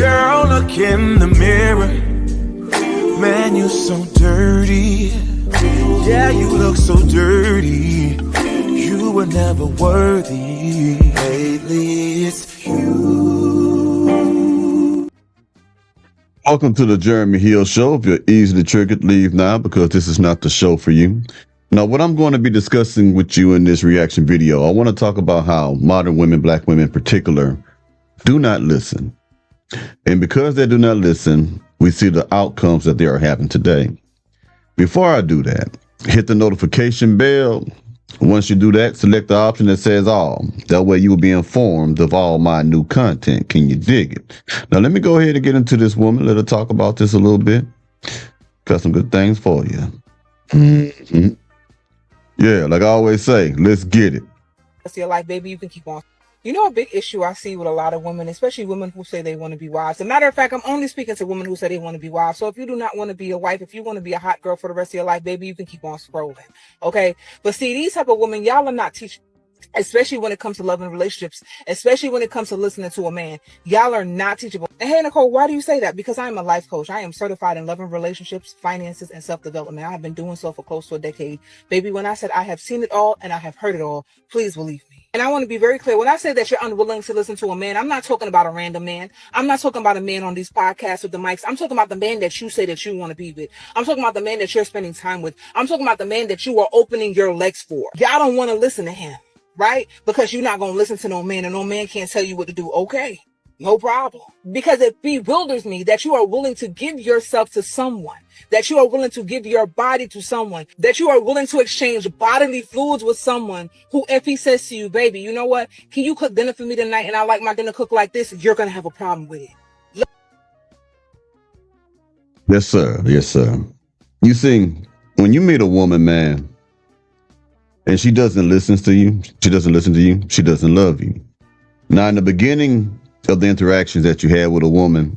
Girl, look in the mirror. Man, you're so dirty. Yeah, you look so dirty. You were never worthy. Lately, it's you. Welcome to the Jeremy Hill Show. If you're easily triggered, leave now because this is not the show for you. Now, what I'm going to be discussing with you in this reaction video, I want to talk about how modern women, black women in particular, do not listen. And because they do not listen, we see the outcomes that they are having today. Before I do that, hit the notification bell. Once you do that, select the option that says all. That way you will be informed of all my new content. Can you dig it? Now, let me go ahead and get into this woman. Let her talk about this a little bit. Got some good things for you. Yeah, like I always say, let's get it. That's your life, baby. You can keep on. You know, a big issue I see with a lot of women, especially women who say they want to be wives. As a matter of fact, I'm only speaking to women who say they want to be wives. So if you do not want to be a wife, if you want to be a hot girl for the rest of your life, baby, you can keep on scrolling. Okay. But see, these type of women, y'all are not teaching, especially when it comes to love and relationships, especially when it comes to listening to a man. Y'all are not teachable. And hey, Nicole, why do you say that? Because I am a life coach. I am certified in love and relationships, finances, and self-development. I have been doing so for close to a decade. Baby, when I said I have seen it all and I have heard it all, please believe me. And I want to be very clear. When I say that you're unwilling to listen to a man, I'm not talking about a random man. I'm not talking about a man on these podcasts with the mics. I'm talking about the man that you say that you want to be with. I'm talking about the man that you're spending time with. I'm talking about the man that you are opening your legs for. Y'all don't want to listen to him, right? Because you're not going to listen to no man, and no man can't tell you what to do. Okay, no problem. Because it bewilders me that you are willing to give yourself to someone, that you are willing to give your body to someone, that you are willing to exchange bodily fluids with someone who, if he says to you, baby, you know what? Can you cook dinner for me tonight? And I like my dinner cooked like this. You're going to have a problem with it. Yes, sir. Yes, sir. You see, when you meet a woman, man, and she doesn't listen to you, she doesn't love you. Now, in the beginning of the interactions that you had with a woman,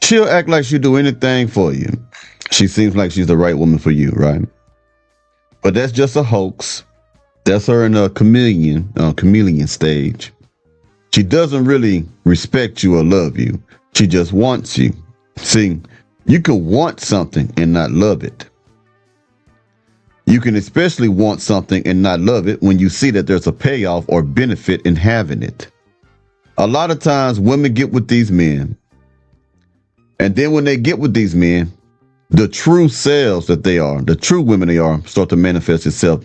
she'll act like she'll do anything for you. She seems like she's the right woman for you, right? But that's just a hoax. That's her in a chameleon stage. She doesn't really respect you or love you. She just wants you. See, you can want something and not love it. You can especially want something and not love it when you see that there's a payoff or benefit in having it. A lot of times women get with these men, and then when they get with these men, the true selves that they are, the true women they are, start to manifest itself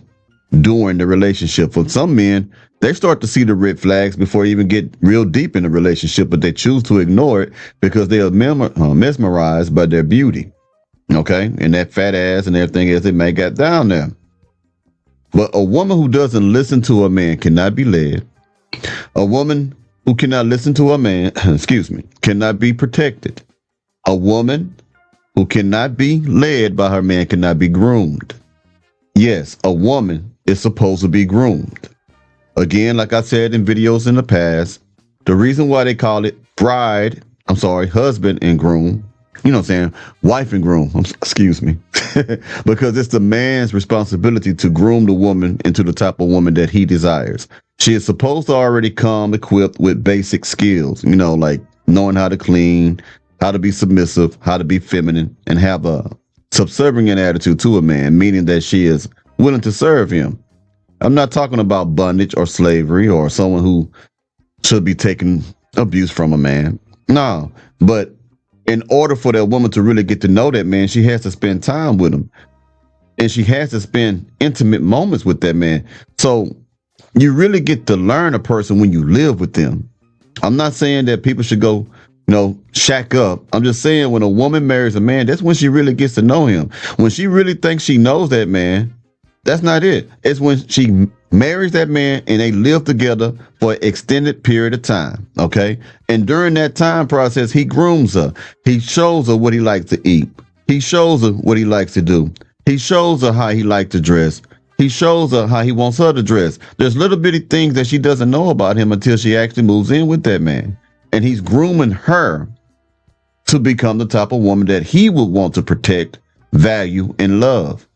during the relationship. For some men, they start to see the red flags before they even get real deep in the relationship, but they choose to ignore it because they are mesmerized by their beauty. Okay, and that fat ass and everything else they may got down there. But a woman who doesn't listen to a man cannot be led. A woman who cannot listen to a man, cannot be protected. A woman who cannot be led by her man cannot be groomed. Yes, a woman is supposed to be groomed. Again, like I said in videos in the past, the reason why they call it husband and groom, you know what I'm saying, wife and groom, because it's the man's responsibility to groom the woman into the type of woman that he desires. She is supposed to already come equipped with basic skills, you know, like knowing how to clean, how to be submissive, how to be feminine, and have a subservient attitude to a man, meaning that she is willing to serve him. I'm not talking about bondage or slavery or someone who should be taking abuse from a man. No, but in order for that woman to really get to know that man, she has to spend time with him. And she has to spend intimate moments with that man. So you really get to learn a person when you live with them. I'm not saying that people should go, shack up. I'm just saying when a woman marries a man, that's when she really gets to know him. When she really thinks she knows that man, that's not it. It's when she marries that man and they live together for an extended period of time. Okay. And during that time process, he grooms her. He shows her what he likes to eat. He shows her what he likes to do. He shows her how he likes to dress. He shows her how he wants her to dress. There's little bitty things that she doesn't know about him until she actually moves in with that man. And he's grooming her to become the type of woman that he would want to protect, value, and love.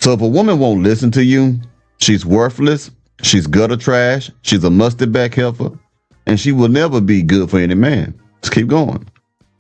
So if a woman won't listen to you, she's worthless, she's gutter trash, she's a mustard back heifer, and she will never be good for any man. Let's keep going.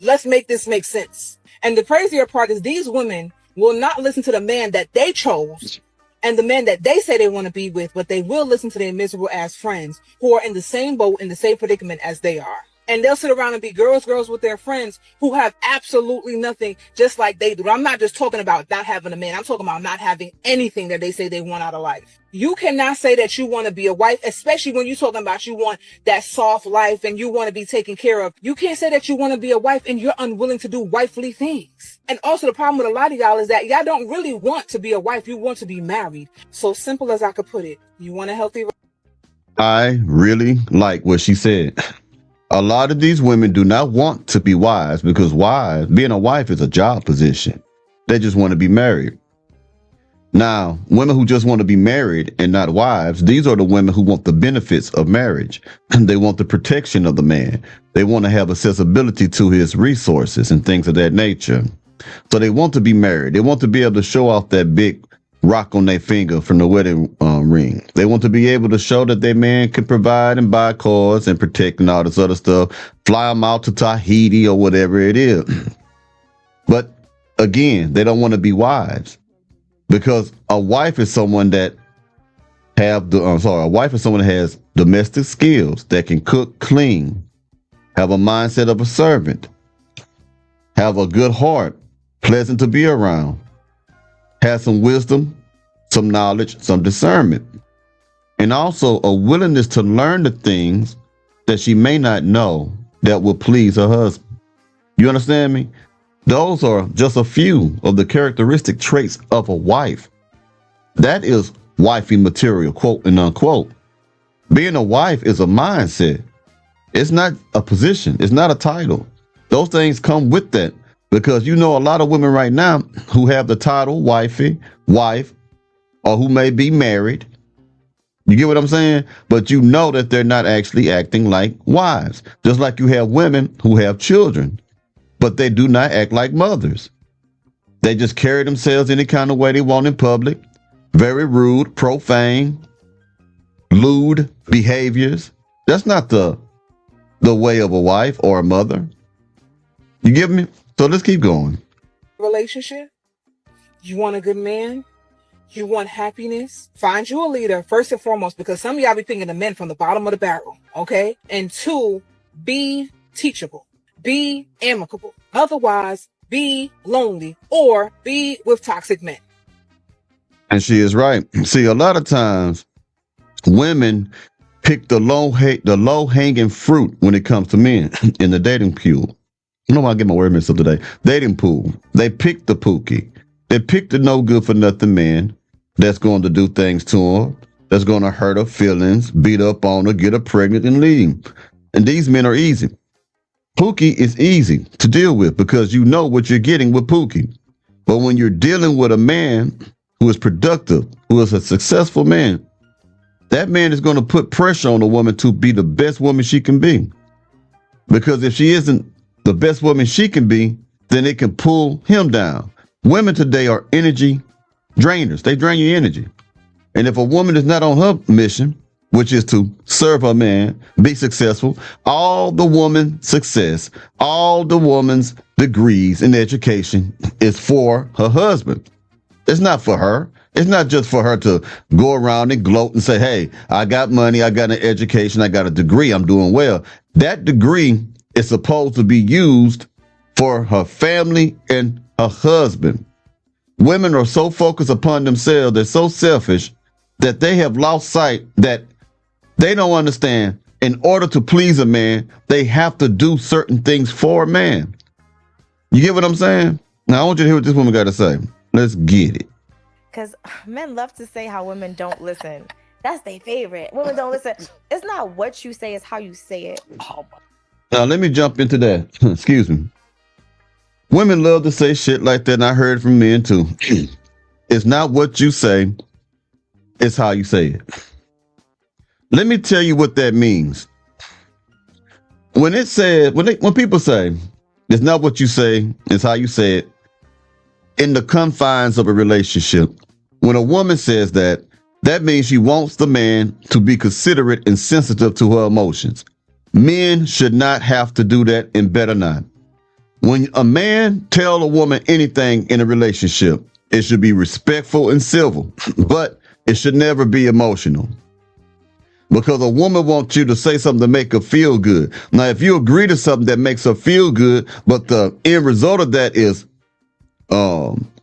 Let's make this make sense. And the crazier part is these women will not listen to the man that they chose and the man that they say they want to be with, but they will listen to their miserable ass friends who are in the same boat, in the same predicament as they are. And they'll sit around and be girls with their friends who have absolutely nothing, just like they do. I'm not just talking about not having a man. I'm talking about not having anything that they say they want out of life. You cannot say that you want to be a wife, especially when you're talking about you want that soft life and you want to be taken care of. You can't say that you want to be a wife and you're unwilling to do wifely things. And also the problem with a lot of y'all is that y'all don't really want to be a wife. You want to be married. So simple as I could put it. You want a healthy... I really like what she said. A lot of these women do not want to be wives because being a wife is a job position. They just want to be married. Now, women who just want to be married and not wives, these are the women who want the benefits of marriage. They want the protection of the man. They want to have accessibility to his resources and things of that nature. So they want to be married. They want to be able to show off that big rock on their finger from the wedding ring. They want to be able to show that their man can provide and buy cars and protect and all this other stuff, fly them out to Tahiti or whatever it is. But again, they don't want to be wives because a wife is someone that has domestic skills, that can cook, clean, have a mindset of a servant, have a good heart, pleasant to be around, has some wisdom, some knowledge, some discernment, and also a willingness to learn the things that she may not know that will please her husband. You understand me? Those are just a few of the characteristic traits of a wife. That is wifey material, quote and unquote. Being a wife is a mindset. It's not a position. It's not a title. Those things come with that. Because you know a lot of women right now who have the title wifey, wife, or who may be married. You get what I'm saying? But you know that they're not actually acting like wives. Just like you have women who have children, but they do not act like mothers. They just carry themselves any kind of way they want in public. Very rude, profane, lewd behaviors. That's not the way of a wife or a mother. You get me? So let's keep going. Relationship. You want a good man. You want happiness. Find you a leader, first and foremost, because some of y'all be picking the men from the bottom of the barrel. Okay. And 2, be teachable. Be amicable. Otherwise, be lonely or be with toxic men. And she is right. See, a lot of times women pick the low hanging fruit when it comes to men in the dating pool. I know I get my word mixed up today. Dating pool. They pick the pookie. They pick the no good for nothing man that's going to do things to her, that's going to hurt her feelings, beat up on her, get her pregnant, and leave. And these men are easy. Pookie is easy to deal with because you know what you're getting with Pookie. But when you're dealing with a man who is productive, who is a successful man, that man is going to put pressure on a woman to be the best woman she can be. Because if she isn't the best woman she can be, then it can pull him down. Women today are energy drainers. They drain your energy. And if a woman is not on her mission, which is to serve her man, be successful, all the woman's success, all the woman's degrees in education is for her husband. It's not for her. It's not just for her to go around and gloat and say, hey, I got money, I got an education, I got a degree, I'm doing well. That degree is supposed to be used for her family and her husband. Women are so focused upon themselves, they're so selfish that they have lost sight that they don't understand. In order to please a man, they have to do certain things for a man. You get what I'm saying? Now I want you to hear what this woman got to say. Let's get it. Because men love to say how women don't listen. That's their favorite. Women don't listen. It's not what you say, it's how you say it. Oh my. Now let me jump into that. Excuse me. Women love to say shit like that, and I heard from men too. It's not what you say, it's how you say it. Let me tell you what that means. When people say it's not what you say, it's how you say it, in the confines of a relationship, when a woman says that, that means she wants the man to be considerate and sensitive to her emotions. Men should not have to do that and better not. When a man tell a woman anything in a relationship, it should be respectful and civil, but it should never be emotional. Because a woman wants you to say something to make her feel good. Now, if you agree to something that makes her feel good, but the end result of that is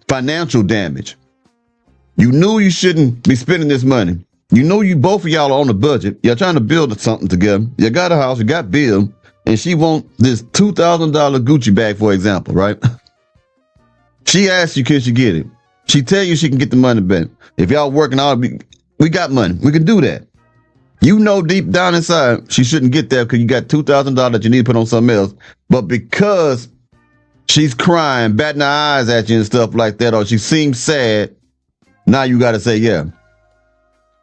financial damage. You knew you shouldn't be spending this money. You know you both of y'all are on a budget. You're trying to build something together. You got a house, you got bills, and she wants this $2,000 Gucci bag, for example, right? She asks you, can she get it? She tell you she can get the money back. If y'all working out, we got money. We can do that. You know deep down inside she shouldn't get that because you got $2,000 that you need to put on something else. But because she's crying, batting her eyes at you and stuff like that, or she seems sad, now you got to say, yeah.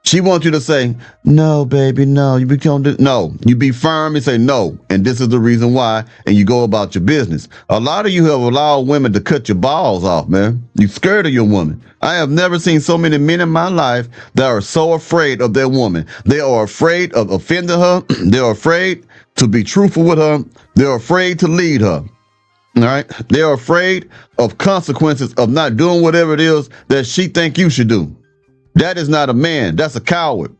She wants you to say, no, baby, no. You become no. You be firm and say no. And this is the reason why. And you go about your business. A lot of you have allowed women to cut your balls off, man. You scared of your woman. I have never seen so many men in my life that are so afraid of their woman. They are afraid of offending her. They're afraid to be truthful with her. They're afraid to lead her. All right. They're afraid of consequences of not doing whatever it is that she think you should do. That is not a man. That's a coward.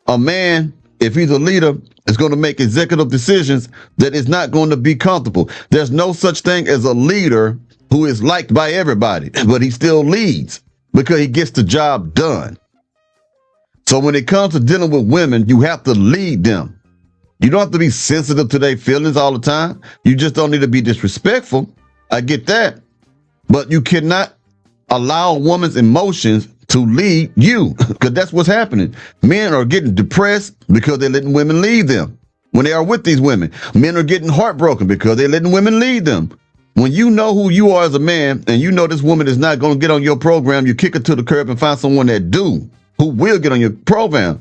A man, if he's a leader, is going to make executive decisions that is not going to be comfortable. There's no such thing as a leader who is liked by everybody, but he still leads because he gets the job done. So when it comes to dealing with women, you have to lead them. You don't have to be sensitive to their feelings all the time. You just don't need to be disrespectful. I get that. But you cannot allow a woman's emotions to lead you, because that's what's happening. Men are getting depressed because they're letting women lead them. When they are with these women, men are getting heartbroken because they're letting women lead them. When you know who you are as a man and you know this woman is not going to get on your program, you kick her to the curb and find someone that do, who will get on your program.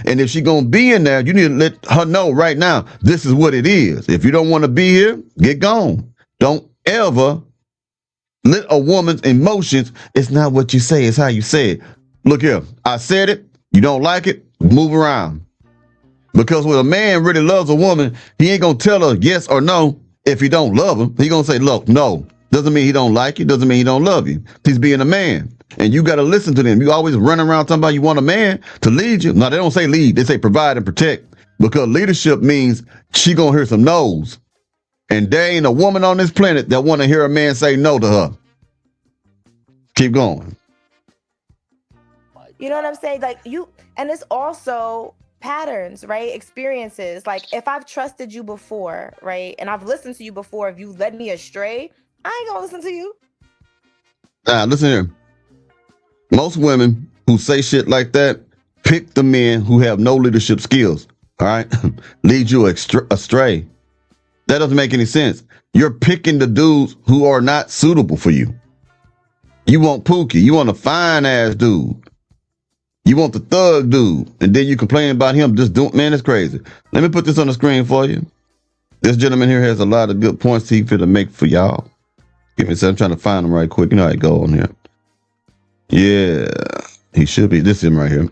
And if she's going to be in there, you need to let her know right now, this is what it is. If you don't want to be here, get gone. Don't ever let a woman's emotions, it's not what you say, it's how you say it. Look here, I said it, you don't like it, move around. Because when a man really loves a woman, he ain't gonna tell her yes or no if he don't love him. He gonna say, look, no. Doesn't mean he don't like you, doesn't mean he don't love you. He's being a man. And you gotta listen to them. You always run around talking about you want a man to lead you. No, they don't say lead, they say provide and protect. Because leadership means she gonna hear some no's. And there ain't a woman on this planet that want to hear a man say no to her. Keep going. You know what I'm saying? Like and it's also patterns, right? Experiences. Like if I've trusted you before, right? And I've listened to you before, if you led me astray, I ain't gonna listen to you. Listen here. Most women who say shit like that pick the men who have no leadership skills. All right. Lead you astray. That doesn't make any sense. You're picking the dudes who are not suitable for you. You want Pookie. You want a fine ass dude. You want the thug dude. And then you complain about him just doing, man, it's crazy. Let me put this on the screen for you. This gentleman here has a lot of good points he fit to make for y'all. Give me a second. I'm trying to find him right quick. You know how I go on here. Yeah, he should be. This is him right here.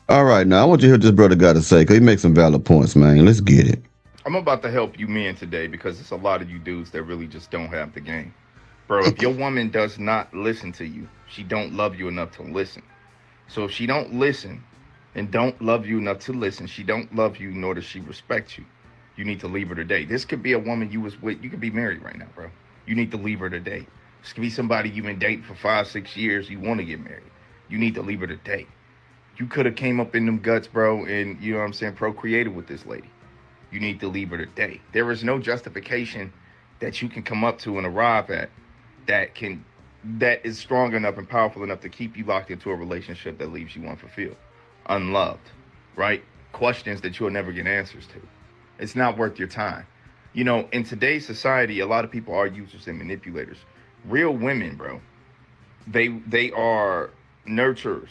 All right, now I want you to hear what this brother got to say, because he makes some valid points, man. Let's get it. I'm about to help you men today because it's a lot of you dudes that really just don't have the game. Bro, if your woman does not listen to you, she don't love you enough to listen. So if she don't listen and don't love you enough to listen, she don't love you nor does she respect you. You need to leave her today. This could be a woman you was with. You could be married right now, bro. You need to leave her today. This could be somebody you've been dating for 5-6 years. You want to get married. You need to leave her today. You could have came up in them guts, bro, and, you know what I'm saying, procreated with this lady. You need to leave her today. There is no justification that you can come up to and arrive at that is strong enough and powerful enough to keep you locked into a relationship that leaves you unfulfilled, unloved, right? Questions that you'll never get answers to. It's not worth your time. You know, in today's society, a lot of people are users and manipulators. Real women, bro, they are nurturers,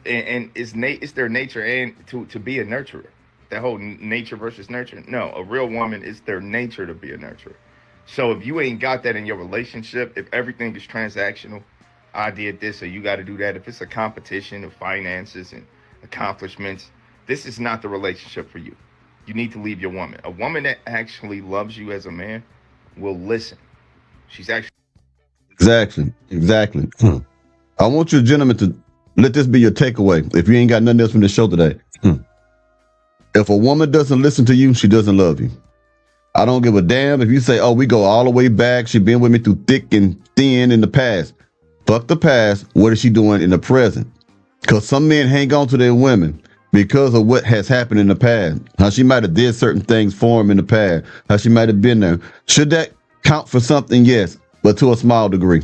and it's their nature and to be a nurturer. That whole nature versus nurture. No, a real woman, is their nature to be a nurturer. So if you ain't got that in your relationship, if everything is transactional, I did this, so you got to do that. If it's a competition of finances and accomplishments, this is not the relationship for you. You need to leave your woman. A woman that actually loves you as a man will listen. She's actually Exactly. I want you gentlemen to let this be your takeaway. If you ain't got nothing else from the show today. If a woman doesn't listen to you, she doesn't love you. I don't give a damn if you say, oh, we go all the way back. She been with me through thick and thin in the past. Fuck the past. What is she doing in the present? Because some men hang on to their women because of what has happened in the past. How she might have did certain things for him in the past. How she might have been there. Should that count for something? Yes, but to a small degree.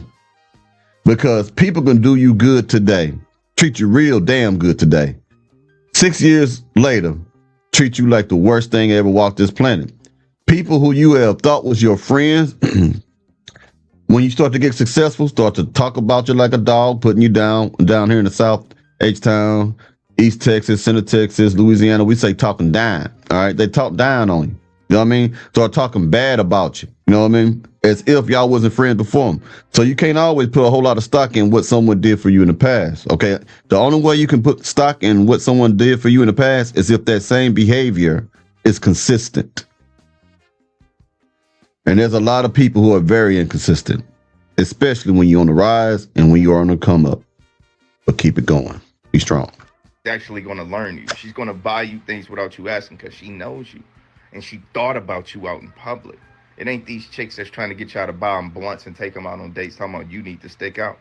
Because people can do you good today. Treat you real damn good today. 6 years later, treat you like the worst thing ever walked this planet. People who you have thought was your friends, when you start to get successful, start to talk about you like a dog, putting you down here in the South, H-Town, East Texas, Center Texas, Louisiana. We say talking down. All right. They talk down on you. You know what I mean? Start talking bad about you. You know what I mean? As if y'all wasn't friends before them. So you can't always put a whole lot of stock in what someone did for you in the past. Okay. The only way you can put stock in what someone did for you in the past is if that same behavior is consistent. And there's a lot of people who are very inconsistent, especially when you're on the rise and when you're on the come up. But keep it going. Be strong. actually going to learn you. She's going to buy you things without you asking because she knows you. And she thought about you out in public. It ain't these chicks that's trying to get y'all to buy them blunts and take them out on dates talking about you need to stick out.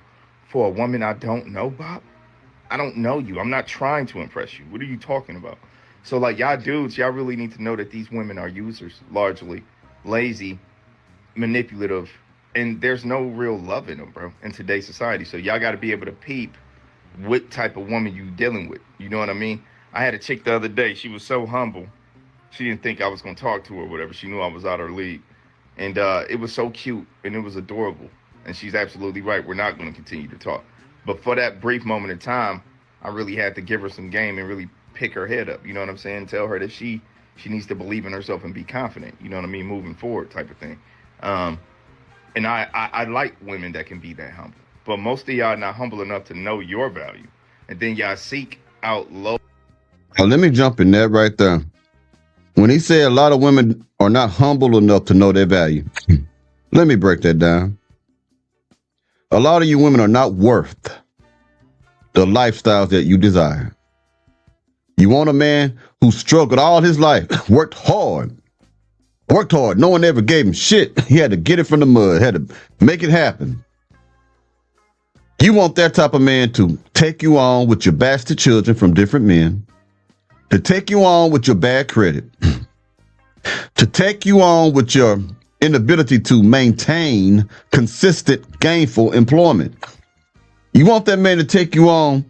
For a woman I don't know, Bob, I don't know you. I'm not trying to impress you. What are you talking about? So like y'all dudes, y'all really need to know that these women are users, largely lazy, manipulative, and there's no real love in them, bro, in today's society. So y'all got to be able to peep what type of woman you dealing with. You know what I mean? I had a chick the other day. She was so humble. She didn't think I was going to talk to her or whatever. She knew I was out of her league. And it was so cute and it was adorable. And she's absolutely right. We're not going to continue to talk. But for that brief moment in time, I really had to give her some game and really pick her head up. You know what I'm saying? Tell her that she needs to believe in herself and be confident. You know what I mean? Moving forward type of thing. And I like women that can be that humble. But most of y'all not humble enough to know your value. And then y'all seek out low. Now, let me jump in there right there. When he said a lot of women are not humble enough to know their value, let me break that down. A lot of you women are not worth the lifestyles that you desire. You want a man who struggled all his life, worked hard. No one ever gave him shit. He had to get it from the mud, had to make it happen. You want that type of man to take you on with your bastard children from different men, to take you on with your bad credit, to take you on with your inability to maintain consistent, gainful employment. You want that man to take you on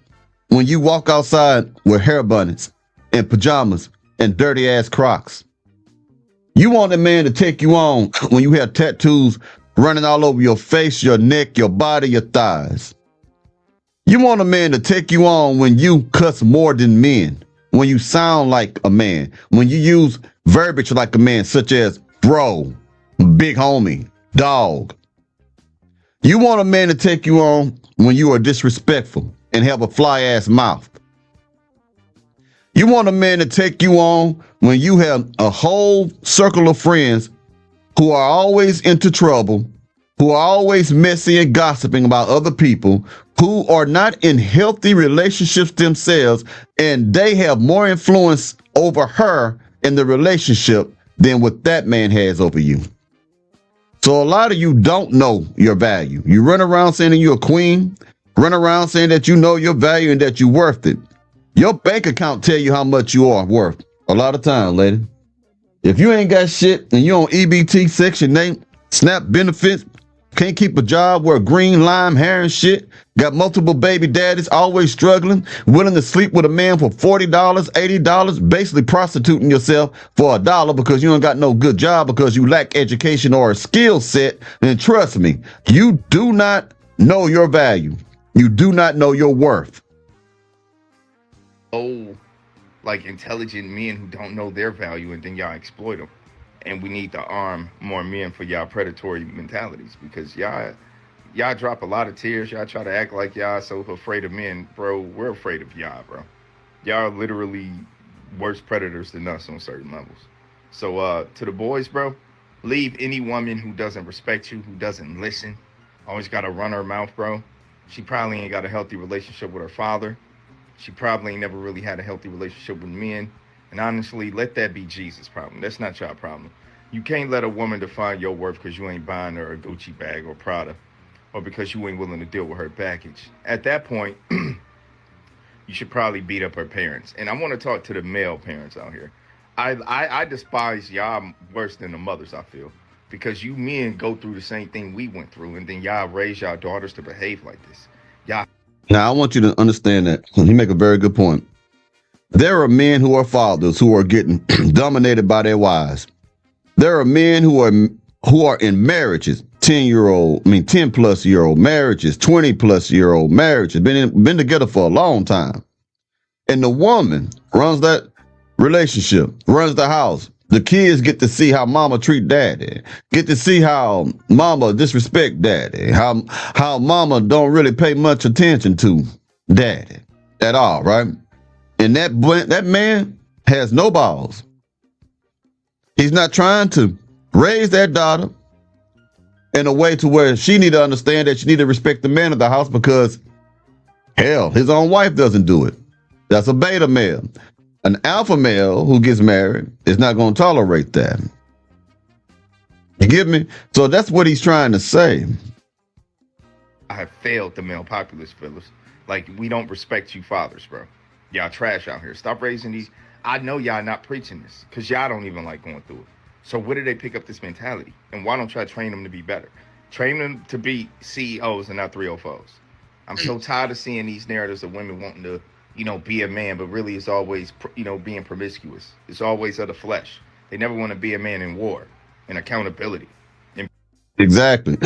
when you walk outside with hair buttons and pajamas and dirty ass Crocs. You want that man to take you on when you have tattoos running all over your face, your neck, your body, your thighs. You want a man to take you on when you cuss more than men, when you sound like a man, when you use verbiage like a man, such as bro, big homie, dog. You want a man to take you on when you are disrespectful and have a fly ass mouth. You want a man to take you on when you have a whole circle of friends who are always into trouble, who are always messy and gossiping about other people, who are not in healthy relationships themselves, and they have more influence over her in the relationship than what that man has over you. So a lot of you don't know your value. You run around saying that you're a queen, run around saying that you know your value and that you're worth it. Your bank account tell you how much you are worth a lot of time, lady. If you ain't got shit and you on EBT, Section 8, SNAP benefits, can't keep a job, wear green lime hair and shit, got multiple baby daddies, always struggling, willing to sleep with a man for $40, $80, basically prostituting yourself for $1 because you ain't got no good job because you lack education or a skill set, then trust me, you do not know your value. You do not know your worth. Like intelligent men who don't know their value and then y'all exploit them. And we need to arm more men for y'all predatory mentalities because y'all drop a lot of tears. Y'all try to act like y'all so afraid of men, bro. We're afraid of y'all, bro. Y'all literally worse predators than us on certain levels. So to the boys, bro, leave any woman who doesn't respect you, who doesn't listen, always got to run her mouth, bro. She probably ain't got a healthy relationship with her father. She probably ain't never really had a healthy relationship with men. And honestly, let that be Jesus' problem. That's not your problem. You can't let a woman define your worth because you ain't buying her a Gucci bag or Prada, or because you ain't willing to deal with her baggage. At that point, you should probably beat up her parents. And I want to talk to the male parents out here. I despise y'all worse than the mothers, I feel. Because you men go through the same thing we went through, and then y'all raise y'all daughters to behave like this. Y'all. Now, I want you to understand that. You make a very good point. There are men who are fathers who are getting dominated by their wives. There are men who are in marriages, 10 plus year old marriages, 20 plus year old marriages, been together for a long time. And the woman runs that relationship, runs the house. The kids get to see how mama treat daddy, get to see how mama disrespect daddy, how mama don't really pay much attention to daddy at all, right? And that man has no balls. He's not trying to raise that daughter in a way to where she need to understand that she need to respect the man of the house, because hell, his own wife doesn't do it. That's a beta male. An alpha male who gets married is not going to tolerate that. You get me? So that's what he's trying to say. I have failed the male populace, fellas. Like, we don't respect you fathers, bro. Y'all trash out here. Stop raising these. I know y'all not preaching this because y'all don't even like going through it. So where did they pick up this mentality? And why don't y'all train them to be better? Train them to be CEOs and not 304s. I'm so tired of seeing these narratives of women wanting to, be a man, but really it's always, being promiscuous. It's always of the flesh. They never want to be a man in war and accountability. Exactly.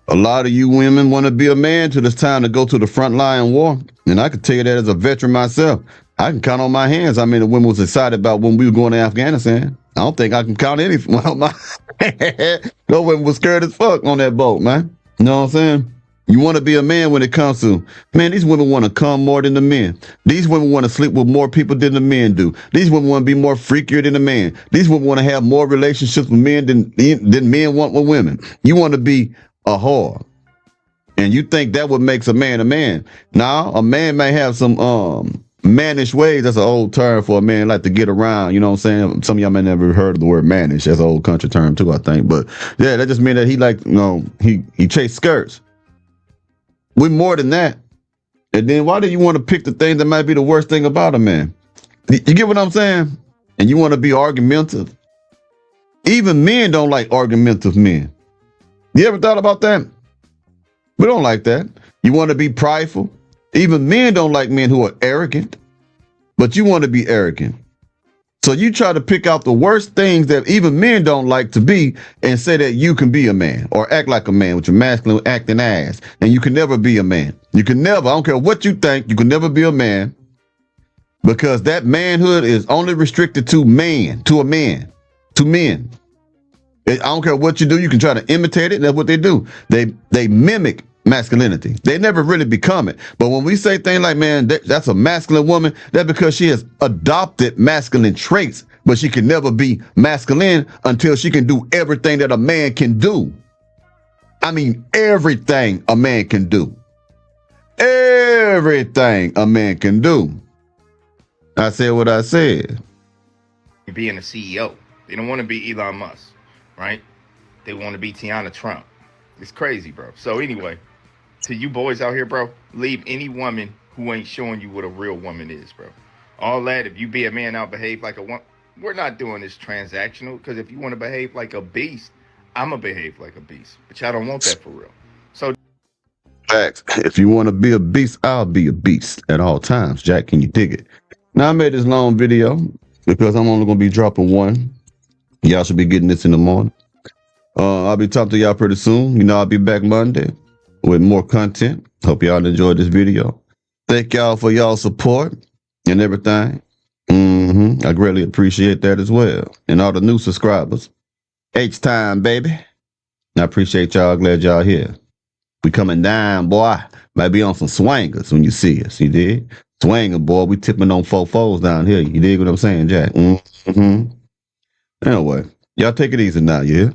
A lot of you women want to be a man till it's time to go to the front line war. And I can tell you that as a veteran myself. I can count on my hands how many women was excited about when we were going to Afghanistan. I don't think I can count any. Well, no women was scared as fuck on that boat, man. You know what I'm saying? You want to be a man when it comes to, man, these women want to come more than the men. These women want to sleep with more people than the men do. These women want to be more freakier than the man. These women want to have more relationships with men than men want with women. You want to be a whore. And you think that what makes a man a man. Now, a man may have some mannish ways. That's an old term for a man like to get around. You know what I'm saying? Some of y'all may never heard of the word mannish. That's an old country term too, I think. But yeah, that just means that he like, he chase skirts. We're more than that. And then why do you want to pick the thing that might be the worst thing about a man? You get what I'm saying? And you want to be argumentative. Even men don't like argumentative men. You ever thought about that? We don't like that. You want to be prideful. Even men don't like men who are arrogant, but you want to be arrogant. So you try to pick out the worst things that even men don't like to be and say that you can be a man or act like a man with your masculine acting ass. And you can never be a man. You can never, I don't care what you think, you can never be a man, because that manhood is only restricted to men. I don't care what you do. You can try to imitate it. That's what they do. They mimic masculinity. They never really become it. But when we say things like, man, that's a masculine woman, that's because she has adopted masculine traits, but she can never be masculine until she can do everything that a man can do. I mean, everything a man can do. Everything a man can do. I said what I said. Being a CEO. They don't want to be Elon Musk, right? They want to be Tiana Trump. It's crazy, bro. So anyway, to you boys out here, bro, leave any woman who ain't showing you what a real woman is, bro. All that, if you be a man out, behave like a woman. We're not doing this transactional, because if you want to behave like a beast, I'm going to behave like a beast. But y'all don't want that for real. So, facts. If you want to be a beast, I'll be a beast at all times. Jack, can you dig it? Now, I made this long video because I'm only going to be dropping one. Y'all should be getting this in the morning. I'll be talking to y'all pretty soon. I'll be back Monday with more content. Hope y'all enjoyed this video. Thank y'all for y'all support and everything. I greatly appreciate that as well. And all the new subscribers. H-time, baby. I appreciate y'all. Glad y'all here. We coming down, boy. Might be on some swangers when you see us. You did? Swanging, boy. We tipping on 4-4s down here. You dig what I'm saying, Jack? Mm-hmm. Anyway, y'all take it easy now, yeah?